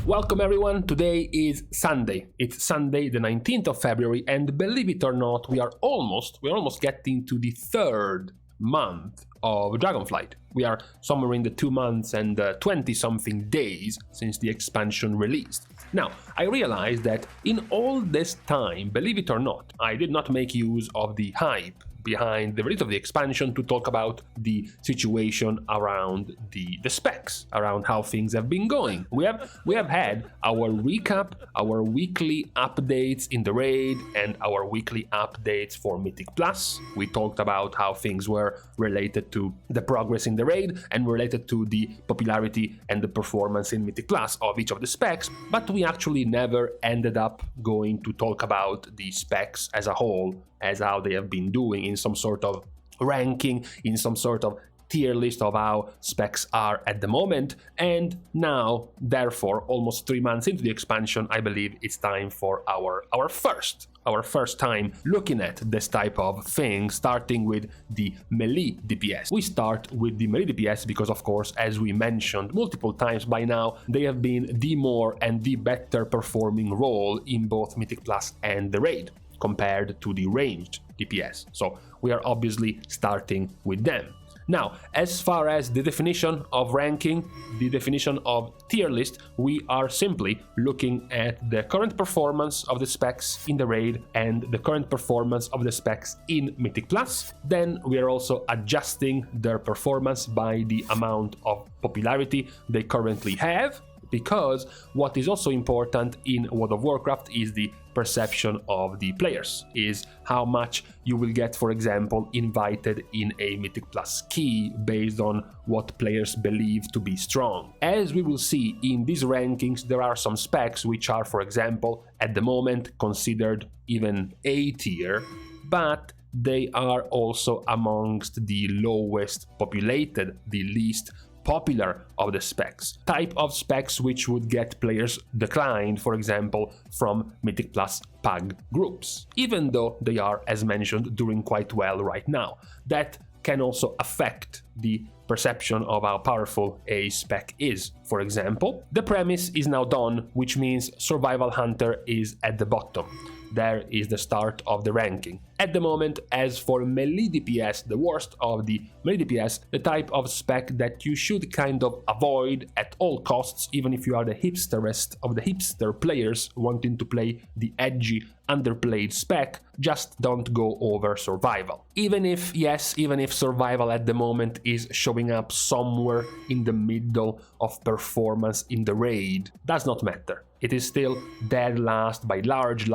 Welcome everyone, today is Sunday. It's Sunday the 19th of February and believe it or not, we're almost getting to the third month of Dragonflight. We are somewhere in the 2 months and 20 something days since the expansion released. Now, I realized that in all this time, believe it or not, I did not make use of the hype behind the release of the expansion to talk about the situation around the specs, around how things have been going. We have had our recap, our weekly updates in the raid, and our weekly updates for Mythic Plus. We talked about how things were related to the progress in the raid and related to the popularity and the performance in Mythic Plus of each of the specs, but we actually never ended up going to talk about the specs as a whole, as how they have been doing in some sort of ranking, in some sort of tier list of how specs are at the moment. And now, therefore, almost 3 months into the expansion, I believe it's time for our first time looking at this type of thing, starting with the Melee DPS. We start with the Melee DPS because, of course, as we mentioned multiple times by now, they have been the more and the better performing role in both Mythic Plus and the raid, compared to the ranged DPS. So we are obviously starting with them. Now, as far as the definition of ranking, the definition of tier list, we are simply looking at the current performance of the specs in the raid and the current performance of the specs in Mythic Plus. Then we are also adjusting their performance by the amount of popularity they currently have, because what is also important in World of Warcraft is the perception of the players, is how much you will get, for example, invited in a Mythic Plus key based on what players believe to be strong. As we will see in these rankings, there are some specs which are, for example, at the moment considered even A tier, but they are also amongst the lowest populated, the least popular of the specs. Type of specs which would get players declined, for example, from Mythic Plus PAG groups, even though they are, as mentioned, doing quite well right now. That can also affect the perception of how powerful a spec is. For example, the premise is now done, which means Survival Hunter is at the bottom. There is the start of the ranking. At the moment, as for Melee DPS, the worst of the Melee DPS, the type of spec that you should kind of avoid at all costs, even if you are the hipsterest of the hipster players wanting to play the edgy, underplayed spec, just don't go over Survival. Even if Survival at the moment is showing up somewhere in the middle of performance in the raid, does not matter. It is still dead last by large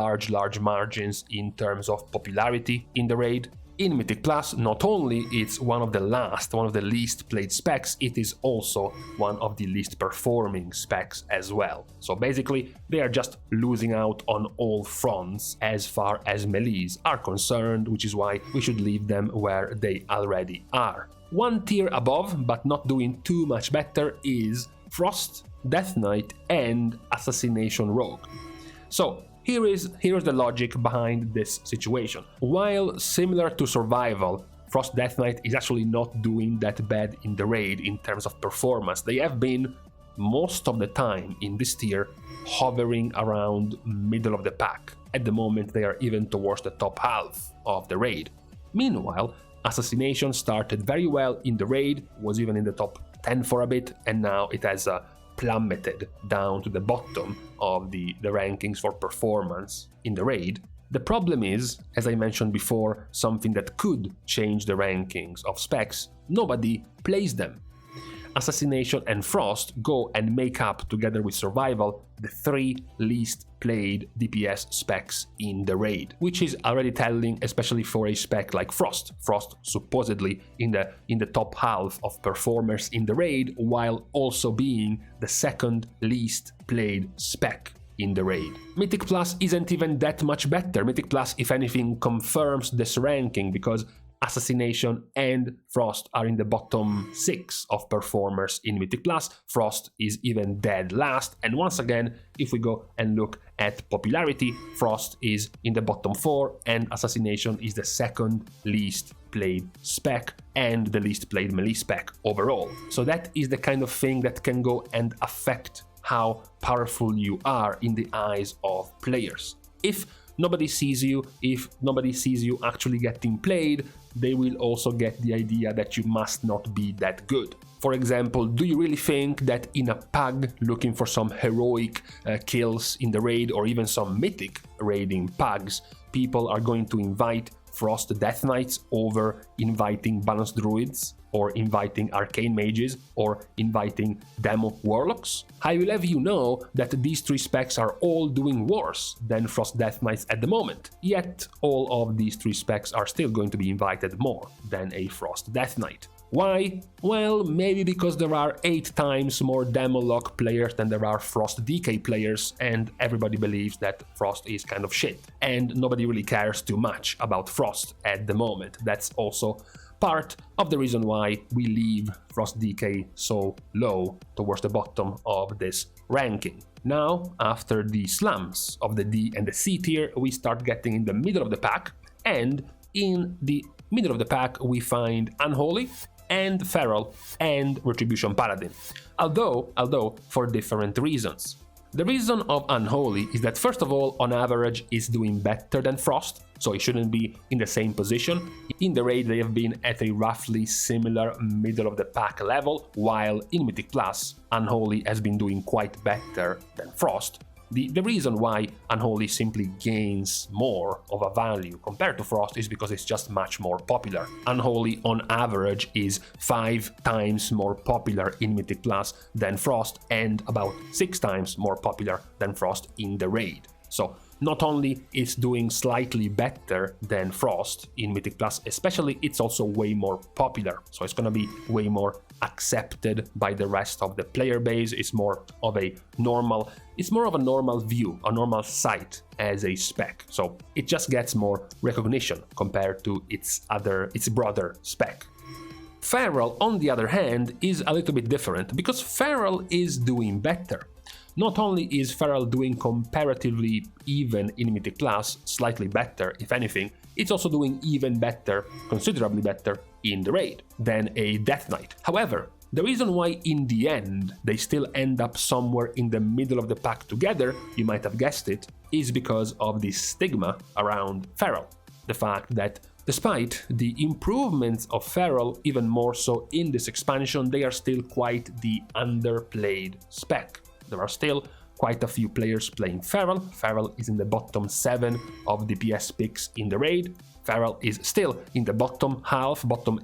margins in terms of popularity in the raid. In Mythic Plus, not only it's one of the least played specs, it is also one of the least performing specs as well. So basically, they are just losing out on all fronts as far as melees are concerned, which is why we should leave them where they already are. One tier above, but not doing too much better, is Frost, Death Knight, and Assassination Rogue. So here's the logic behind this situation. While similar to Survival, Frost Death Knight is actually not doing that bad in the raid in terms of performance. They have been, most of the time in this tier, hovering around middle of the pack. At the moment, they are even towards the top half of the raid. Meanwhile, Assassination started very well in the raid, was even in the top 10 for a bit, and now it has plummeted down to the bottom of the rankings for performance in the raid. The problem is, as I mentioned before, something that could change the rankings of specs. Nobody plays them. Assassination and Frost go and make up, together with Survival, the 3 least played DPS specs in the raid, which is already telling, especially for a spec like Frost. Frost supposedly in the top half of performers in the raid, while also being the 2nd least played spec in the raid. Mythic Plus isn't even that much better. Mythic Plus, if anything, confirms this ranking because Assassination and Frost are in the bottom 6 of performers in Mythic Plus. Frost is even dead last, and once again, if we go and look at popularity, Frost is in the bottom 4 and Assassination is the 2nd least played spec and the least played melee spec overall. So that is the kind of thing that can go and affect how powerful you are in the eyes of players. If nobody sees you, if nobody sees you actually getting played, they will also get the idea that you must not be that good. For example, do you really think that in a pug looking for some heroic kills in the raid or even some mythic raiding pugs, people are going to invite Frost Death Knights over inviting Balanced Druids, or inviting Arcane Mages, or inviting Demo Warlocks? I will have you know that these three specs are all doing worse than Frost Death Knights at the moment, yet all of these three specs are still going to be invited more than a Frost Death Knight. Why? Well, maybe because there are 8 times more Demolock players than there are Frost DK players, and everybody believes that Frost is kind of shit, and nobody really cares too much about Frost at the moment. That's also part of the reason why we leave Frost DK so low towards the bottom of this ranking. Now, after the slums of the D and the C tier, we start getting in the middle of the pack, and in the middle of the pack we find Unholy and Feral and Retribution Paladin, although for different reasons. The reason of Unholy is that, first of all, on average is doing better than Frost, so it shouldn't be in the same position. In the raid they have been at a roughly similar middle of the pack level, while in Mythic Plus Unholy has been doing quite better than Frost. The reason why Unholy simply gains more of a value compared to Frost is because it's just much more popular. Unholy on average is 5 times more popular in Mythic Plus than Frost, and about 6 times more popular than Frost in the raid. So not only is doing slightly better than Frost in Mythic Plus, especially, it's also way more popular. So it's gonna be way more accepted by the rest of the player base. It's more of a normal view, a normal sight as a spec. So it just gets more recognition compared to its brother spec. Feral, on the other hand, is a little bit different, because Feral is doing better. Not only is Feral doing comparatively even in Mythic Plus, slightly better if anything, it's also doing even better, considerably better, in the raid than a Death Knight. However, the reason why in the end they still end up somewhere in the middle of the pack together, you might have guessed it, is because of the stigma around Feral. The fact that despite the improvements of Feral, even more so in this expansion, they are still quite the underplayed spec. There are still quite a few players playing Feral. Feral is in the bottom 7 of DPS picks in the raid. Feral is still in the bottom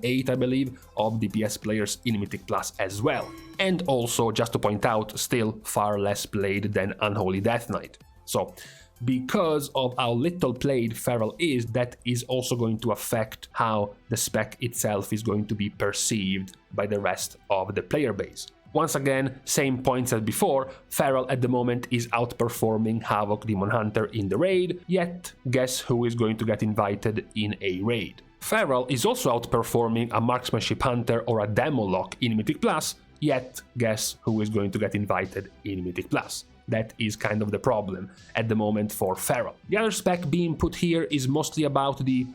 8 I believe, of DPS players in Mythic Plus as well. And also, just to point out, still far less played than Unholy Death Knight. So, because of how little played Feral is, that is also going to affect how the spec itself is going to be perceived by the rest of the player base. Once again, same points as before, Feral at the moment is outperforming Havoc Demon Hunter in the raid, yet guess who is going to get invited in a raid? Feral is also outperforming a Marksmanship Hunter or a Demolock in Mythic Plus, yet guess who is going to get invited in Mythic Plus? That is kind of the problem at the moment for Feral. The other spec being put here is mostly about the,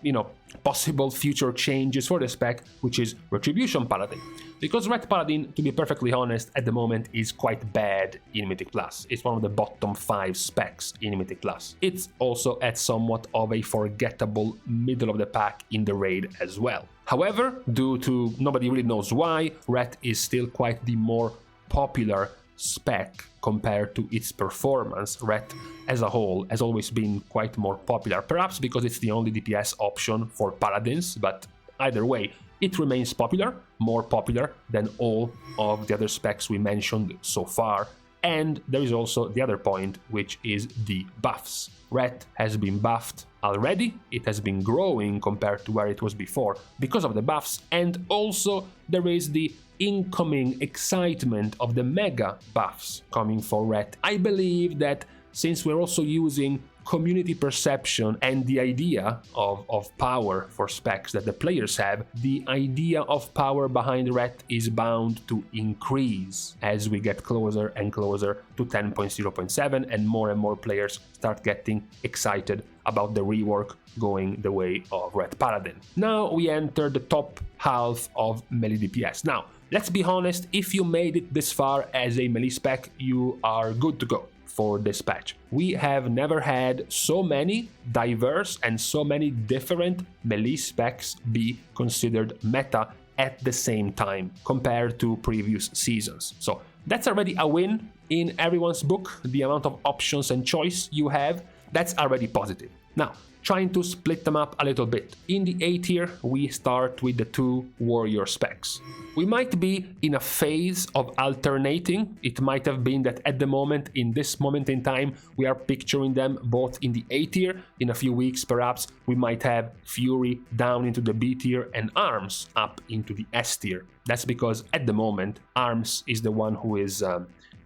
possible future changes for the spec, which is Retribution Paladin. Because Red Paladin, to be perfectly honest, at the moment is quite bad in Mythic Plus. It's one of the bottom 5 specs in Mythic Plus. It's also at somewhat of a forgettable middle of the pack in the raid as well. However, due to nobody really knows why, Red is still quite the more popular spec compared to its performance. Red as a whole has always been quite more popular, perhaps because it's the only DPS option for Paladins, but either way, it remains popular, more popular than all of the other specs we mentioned so far. And there is also the other point, which is the buffs. Red has been buffed already, it has been growing compared to where it was before because of the buffs, and also there is the incoming excitement of the mega buffs coming for Red. I believe that since we're also using community perception and the idea of power for specs that the players have, the idea of power behind Red is bound to increase as we get closer and closer to 10.0.7 and more players start getting excited about the rework going the way of Red Paladin. Now we enter the top half of Melee DPS. Now, let's be honest, if you made it this far as a melee spec, you are good to go for this patch. We have never had so many diverse and so many different melee specs be considered meta at the same time compared to previous seasons. So that's already a win in everyone's book. The amount of options and choice you have, that's already positive. Now, trying to split them up a little bit. In the A tier, we start with the 2 warrior specs. We might be in a phase of alternating. It might have been that at the moment, in this moment in time, we are picturing them both in the A tier. In a few weeks, perhaps, we might have Fury down into the B tier and Arms up into the S tier. That's because at the moment, Arms is the one who is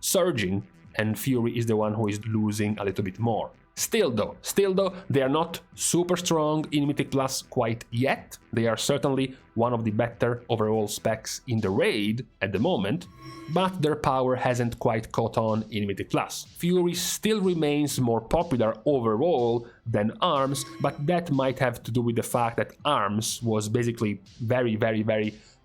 surging and Fury is the one who is losing a little bit more. Still though, they are not super strong in Mythic Plus quite yet. They are certainly one of the better overall specs in the raid at the moment, but their power hasn't quite caught on in Mythic Plus. Fury still remains more popular overall than Arms, but that might have to do with the fact that Arms was basically very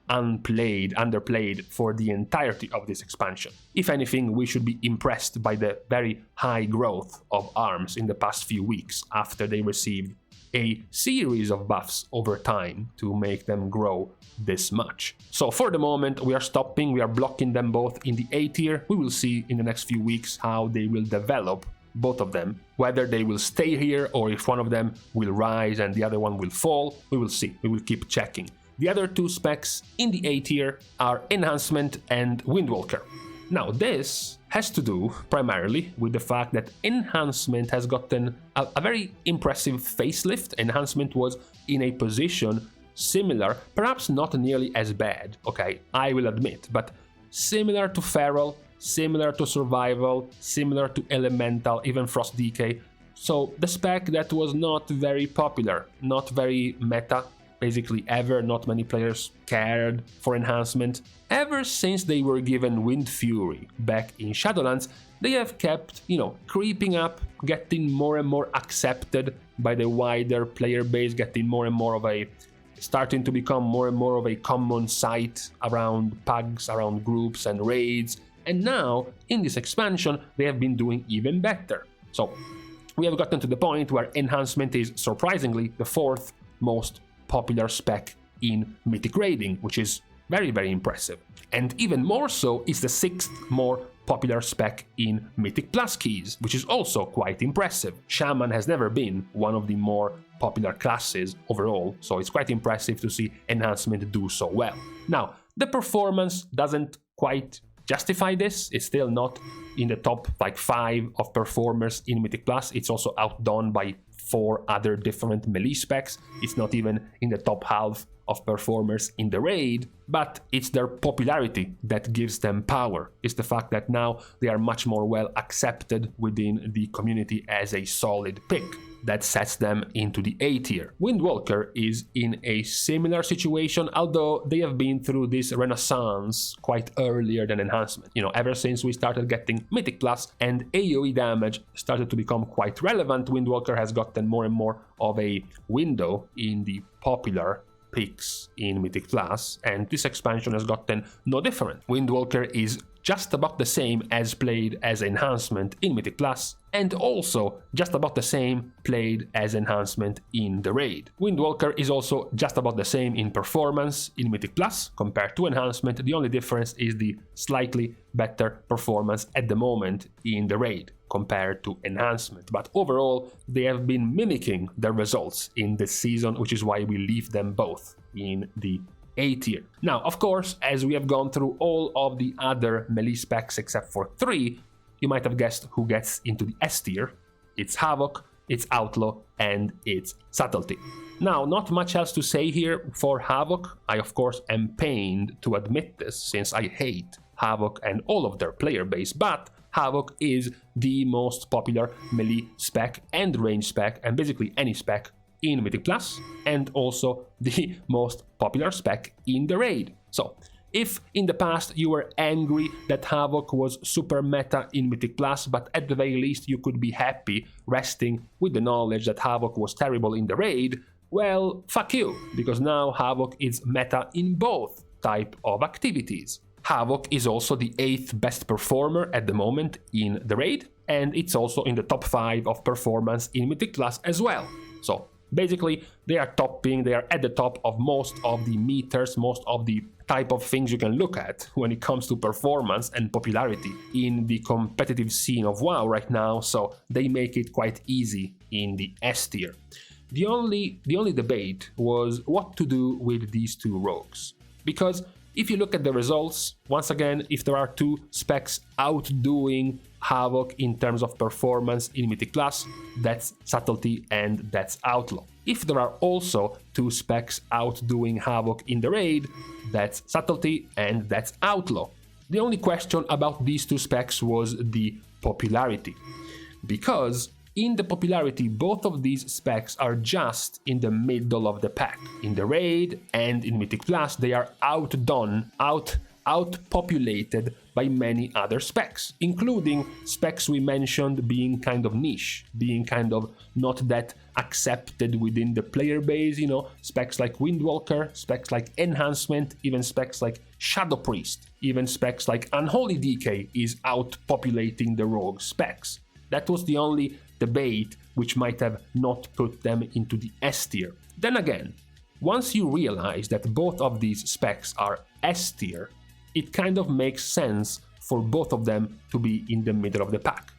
underplayed for the entirety of this expansion. If anything, we should be impressed by the very high growth of Arms in the past few weeks after they received a series of buffs over time to make them grow this much. So for the moment, we are stopping, we are blocking them both in the A tier. We will see in the next few weeks how they will develop, both of them, whether they will stay here or if one of them will rise and the other one will fall. We will see, we will keep checking. The other 2 specs in the A tier are Enhancement and Windwalker. Now this has to do primarily with the fact that Enhancement has gotten a very impressive facelift. Enhancement was in a position similar, perhaps not nearly as bad, okay, I will admit, but similar to Feral, similar to Survival, similar to Elemental, even Frost Decay. So the spec that was not very popular, not very meta, basically ever, not many players cared for Enhancement. Ever since they were given Wind Fury back in Shadowlands, they have kept, creeping up, getting more and more accepted by the wider player base, getting more and more of starting to become more and more of a common sight around pugs, around groups and raids, and now, in this expansion, they have been doing even better. So, we have gotten to the point where Enhancement is surprisingly the 4th most popular spec in Mythic Raiding, which is very impressive. And even more so is the 6th more popular spec in Mythic Plus keys, which is also quite impressive. Shaman has never been one of the more popular classes overall, so it's quite impressive to see Enhancement do so well. Now, the performance doesn't quite justify this. It's still not in the top 5 of performers in Mythic Plus. It's also outdone by 4 other different melee specs. It's not even in the top half of performers in the raid, but it's their popularity that gives them power. It's the fact that now they are much more well accepted within the community as a solid pick that sets them into the A tier. Windwalker is in a similar situation, although they have been through this renaissance quite earlier than Enhancement. Ever since we started getting Mythic Plus and AoE damage started to become quite relevant, Windwalker has gotten more and more of a window in the popular picks in Mythic Plus, and this expansion has gotten no different. Windwalker is just about the same as played as Enhancement in Mythic Plus, and also just about the same played as Enhancement in the raid. Windwalker is also just about the same in performance in Mythic Plus compared to Enhancement. The only difference is the slightly better performance at the moment in the raid compared to Enhancement, but overall they have been mimicking their results in this season, which is why we leave them both in the A tier. Now, of course, as we have gone through all of the other melee specs except for 3, you might have guessed who gets into the S tier. It's Havoc, it's Outlaw, and it's Subtlety. Now, not much else to say here for Havoc. I, of course, am pained to admit this since I hate Havoc and all of their player base, but Havoc is the most popular melee spec and range spec, and basically any spec in Mythic Plus, and also the most popular spec in the raid. So, if in the past you were angry that Havoc was super meta in Mythic Plus, but at the very least you could be happy resting with the knowledge that Havoc was terrible in the raid, well, fuck you, because now Havoc is meta in both type of activities. Havoc is also the 8th best performer at the moment in the raid, and it's also in the top 5 of performance in Mythic class as well. So basically, they are at the top of most of the meters, most of the type of things you can look at when it comes to performance and popularity in the competitive scene of WoW right now, so they make it quite easy in the S tier. The only debate was what to do with these two rogues, because if you look at the results, once again, if there are two specs outdoing Havoc in terms of performance in Mythic class, that's Subtlety and that's Outlaw. If there are also two specs outdoing Havoc in the raid, that's Subtlety and that's Outlaw. The only question about these two specs was the popularity, because in the popularity, both of these specs are just in the middle of the pack. In the raid and in Mythic Plus, they are outpopulated by many other specs, including specs we mentioned being kind of niche, being kind of not that accepted within the player base, you know, specs like Windwalker, specs like Enhancement, even specs like Shadow Priest, even specs like Unholy DK is outpopulating the rogue specs. That was the only debate which might have not put them into the S tier. Then again, once you realize that both of these specs are S tier, it kind of makes sense for both of them to be in the middle of the pack.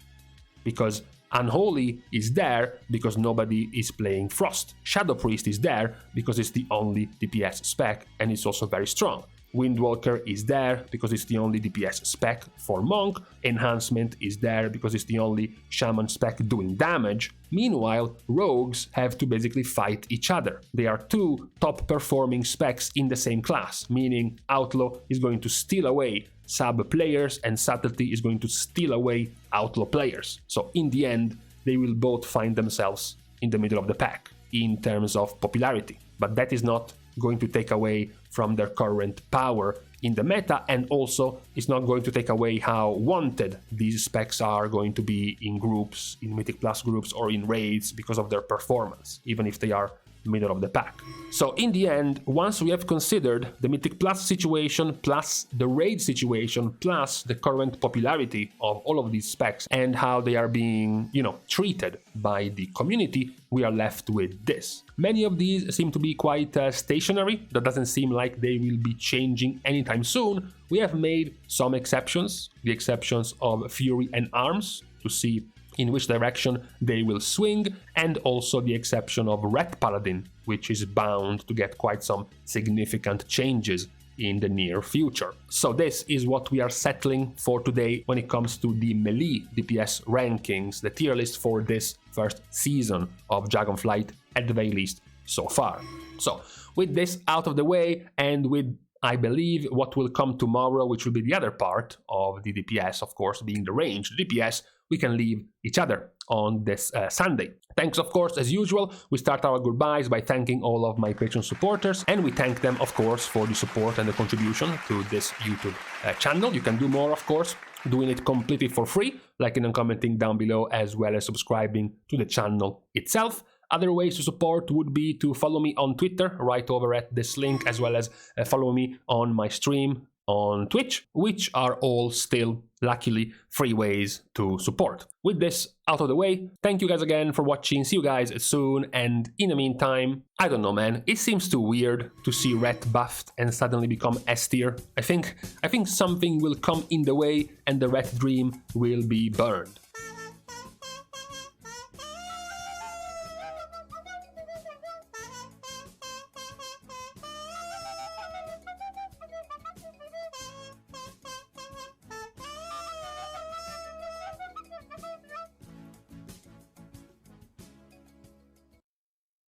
Because Unholy is there because nobody is playing Frost. Shadow Priest is there because it's the only DPS spec and it's also very strong. Windwalker is there because it's the only DPS spec for Monk. Enhancement is there because it's the only Shaman spec doing damage. Meanwhile, rogues have to basically fight each other. They are two top performing specs in the same class, meaning Outlaw is going to steal away sub players and Subtlety is going to steal away Outlaw players. So in the end, they will both find themselves in the middle of the pack in terms of popularity. But that is not going to take away from their current power in the meta, and also it's not going to take away how wanted these specs are going to be in groups, in Mythic Plus groups or in raids because of their performance, even if they are middle of the pack. So in the end, once we have considered the Mythic Plus situation plus the raid situation plus the current popularity of all of these specs and how they are being, treated by the community, we are left with this. Many of these seem to be quite stationary. That doesn't seem like they will be changing anytime soon. We have made some exceptions, the exceptions of Fury and Arms, to see in which direction they will swing, and also the exception of Red Paladin, which is bound to get quite some significant changes in the near future. So this is what we are settling for today when it comes to the Melee DPS rankings, the tier list for this first season of Dragonflight, at the very least so far. So with this out of the way, and with, I believe, what will come tomorrow, which will be the other part of the DPS, of course, being the range DPS, we can leave each other on this Sunday. Thanks, of course, as usual. We start our goodbyes by thanking all of my Patreon supporters, and we thank them, of course, for the support and the contribution to this YouTube channel. You can do more, of course, doing it completely for free, liking and commenting down below, as well as subscribing to the channel itself. Other ways to support would be to follow me on Twitter, right over at this link, as well as follow me on my stream on Twitch, which are all still, luckily, free ways to support. With this out of the way, thank you guys again for watching, see you guys soon, and in the meantime, I don't know, man, it seems too weird to see Red buffed and suddenly become S tier. I think something will come in the way and the Red dream will be burned.